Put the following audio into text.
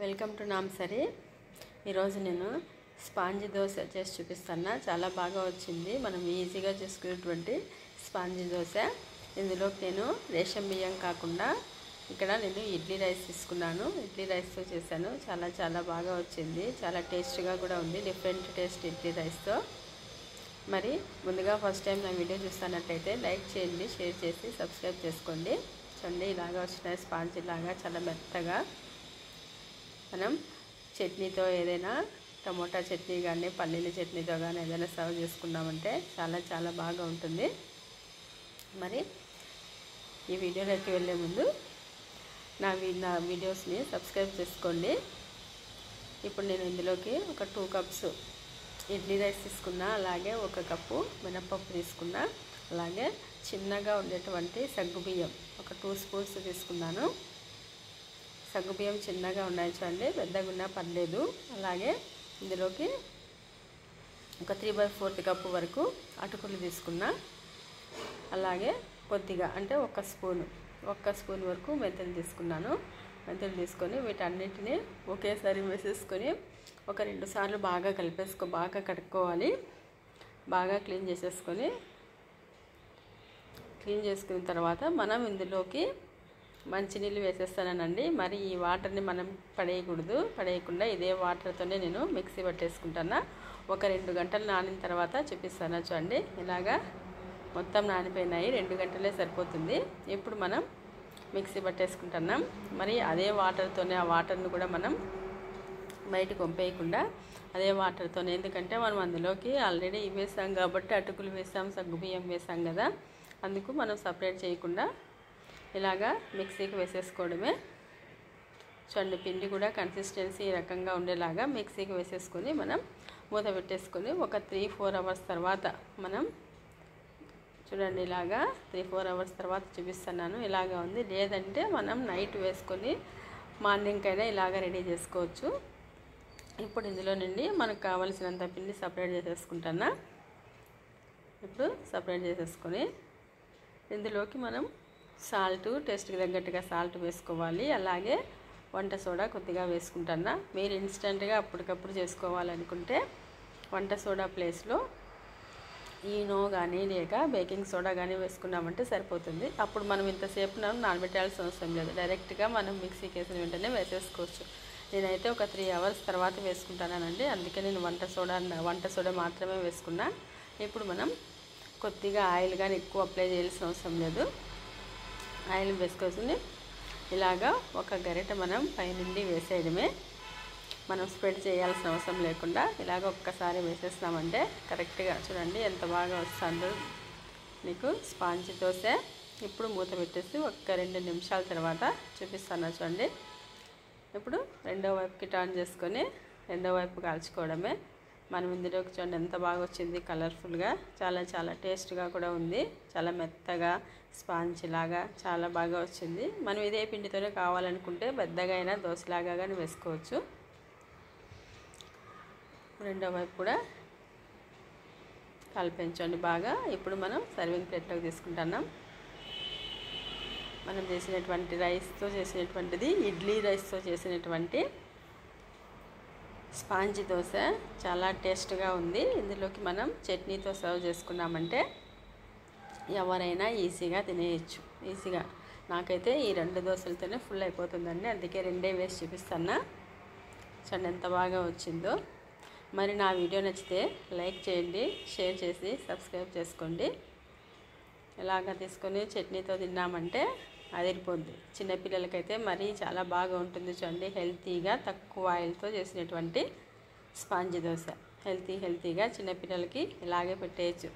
Welcome to నామ్సరీ. ఈరోజు నేను spongy dosa చేసి చూపిస్తాను. చాలా బాగా వచ్చింది. మనం ఈజీగా చేసుకునేటువంటి స్పాంజీ దోశ. ఇందులోకి నేను రేషన్ బియ్యం కాకుండా ఇక్కడ నేను ఇడ్లీ రైస్ తీసుకున్నాను. ఇడ్లీ రైస్తో చేశాను. చాలా బాగా వచ్చింది. చాలా టేస్ట్గా కూడా ఉంది. డిఫరెంట్ టేస్ట్ ఇడ్లీ రైస్తో. మరి ముందుగా ఫస్ట్ టైం నా వీడియో చూస్తున్నట్టయితే లైక్ చేయండి, షేర్ చేసి సబ్స్క్రైబ్ చేసుకోండి. చూడండి, ఇలాగా వచ్చినాయి స్పాంజీ లాగా చాలా మెత్తగా. మనం చట్నీతో ఏదైనా టమోటా చట్నీ కానీ పల్లీల చట్నీతో కానీ ఏదైనా సర్వ్ చేసుకున్నామంటే చాలా బాగా ఉంటుంది. మరి ఈ వీడియోలోకి వెళ్ళే ముందు నా వీడియోస్ని సబ్స్క్రైబ్ చేసుకోండి. ఇప్పుడు నేను ఇందులోకి ఒక 2 కప్స్ ఇడ్లీ రైస్ తీసుకున్నా, అలాగే 1 కప్పు మినపప్పు తీసుకున్నా, అలాగే చిన్నగా ఉండేటువంటి సగ్గుబియ్యం ఒక 2 స్పూన్స్ తీసుకున్నాను. సగ్గుబియ్యం చిన్నగా ఉన్నాయి చూడండి, పెద్దగా ఉన్నా పర్లేదు. అలాగే ఇందులోకి ఒక 3/4 కప్పు వరకు అటుకులు తీసుకున్నా, అలాగే కొద్దిగా అంటే 1 స్పూన్ వరకు మెంతులు తీసుకున్నాను. మెంతులు తీసుకొని వీటన్నిటిని ఒకేసారి వేసేసుకొని ఒక 2 సార్లు బాగా బాగా కడుక్కోవాలి. బాగా క్లీన్ చేసుకున్న తర్వాత మనం ఇందులోకి మంచినీళ్ళు వేసేస్తానండి. మరి ఈ వాటర్ని మనం పడేయకుండా ఇదే వాటర్తోనే నేను మిక్సీ పట్టేసుకుంటాను. ఒక 2 గంటలు నానిన తర్వాత చూపిస్తాను చూడండి. ఇలాగా మొత్తం నానిపోయినాయి. 2 గంటలే సరిపోతుంది. ఇప్పుడు మనం మిక్సీ పట్టేసుకుంటున్నాం. మరి అదే వాటర్తోనే ఆ వాటర్ని కూడా మనం బయటకు పంపేయకుండా అదే వాటర్తోనే, ఎందుకంటే మనం అందులోకి ఆల్రెడీ వేసాం కాబట్టి, అటుకులు వేసాం, సగ్గుబియ్యం వేసాం కదా, అందుకు మనం సపరేట్ చేయకుండా ఇలాగా మిక్సీకి వేసేసుకోవడమే. చూడండి, పిండి కూడా కన్సిస్టెన్సీ ఈ రకంగా ఉండేలాగా మిక్సీకి వేసేసుకొని మనం మూత పెట్టేసుకొని ఒక 3-4 అవర్స్ తర్వాత మనం చూడండి, ఇలాగా 3-4 అవర్స్ తర్వాత చూపిస్తున్నాను. ఇలాగా ఉంది. లేదంటే మనం నైట్ వేసుకొని మార్నింగ్ అయినా ఇలాగ రెడీ చేసుకోవచ్చు. ఇప్పుడు ఇందులో నుండి మనకు కావలసినంత పిండి సపరేట్ చేసేసుకుంటున్నా. ఇప్పుడు సపరేట్ చేసేసుకొని ఇందులోకి మనం టేస్ట్కి తగ్గట్టుగా సాల్ట్ వేసుకోవాలి. అలాగే వంట సోడా కొద్దిగా వేసుకుంటున్నా. మీరు ఇన్స్టెంట్గా అప్పటికప్పుడు చేసుకోవాలనుకుంటే వంట సోడా ప్లేస్లో ఈనో కానీ లేక బేకింగ్ సోడా కానీ వేసుకున్నామంటే సరిపోతుంది. అప్పుడు మనం ఇంతసేపు నానబెట్టాల్సిన అవసరం లేదు. డైరెక్ట్గా మనం మిక్సీకి వేసిన వెంటనే వేసేసుకోవచ్చు. నేనైతే ఒక 3 అవర్స్ తర్వాత వేసుకుంటానండి. అందుకే నేను వంట సోడా మాత్రమే వేసుకున్నా. ఇప్పుడు మనం కొద్దిగా ఆయిల్ కానీ ఎక్కువ అప్లై చేయాల్సిన అవసరం లేదు. ఆయిల్ వేసుకొని ఇలాగా ఒక గరిటె మనం పైనుండి వేసేయడమే. మనం స్ప్రెడ్ చేయాల్సిన అవసరం లేకుండా ఇలాగ ఒక్కసారి వేసేస్తామంటే కరెక్ట్గా చూడండి ఎంత బాగా వస్తుందో మీకు స్పాంజీ దోశ. ఇప్పుడు మూత పెట్టేసి ఒక 2 నిమిషాల తర్వాత చూపిస్తాను చూడండి. ఇప్పుడు రెండో వైపుకి టర్న్ చేసుకొని రెండో వైపు కాల్చుకోవడమే. మనం ఇందులోకి చూడండి ఎంత బాగా వచ్చింది, కలర్ఫుల్గా, చాలా టేస్ట్గా కూడా ఉంది. చాలా మెత్తగా స్పాంజీ లాగా చాలా బాగా వచ్చింది. మనం ఇదే పిండితోనే కావాలనుకుంటే పెద్దగా అయినా దోశలాగా కానీ వేసుకోవచ్చు. రెండో వైపు కూడా కలిపించండి బాగా. ఇప్పుడు మనం సర్వింగ్ ప్లేట్లోకి తీసుకుంటున్నాం. మనం చేసినటువంటి ఇడ్లీ రైస్తో చేసినటువంటి స్పాంజీ దోశ చాలా టేస్ట్గా ఉంది. ఇందులోకి మనం చట్నీతో సర్వ్ చేసుకున్నామంటే ఎవరైనా ఈజీగా తినేయచ్చు. నాకైతే ఈ 2 దోశలతోనే ఫుల్ అయిపోతుందండి. అందుకే 2 వేసి చూపిస్తాను. చూడండి ఎంత బాగా వచ్చిందో. మరి నా వీడియో నచ్చితే లైక్ చేయండి, షేర్ చేసి సబ్స్క్రైబ్ చేసుకోండి. ఇలాగ తీసుకొని చట్నీతో తిన్నామంటే అదిరిపోద్ది. చిన్నపిల్లలకైతే మరీ చాలా బాగా ఉంటుంది. చూడండి, హెల్తీగా తక్కువ ఆయిల్తో చేసినటువంటి స్పాంజీ దోశ. హెల్తీగా చిన్నపిల్లలకి ఇలాగే పెట్టేయచ్చు.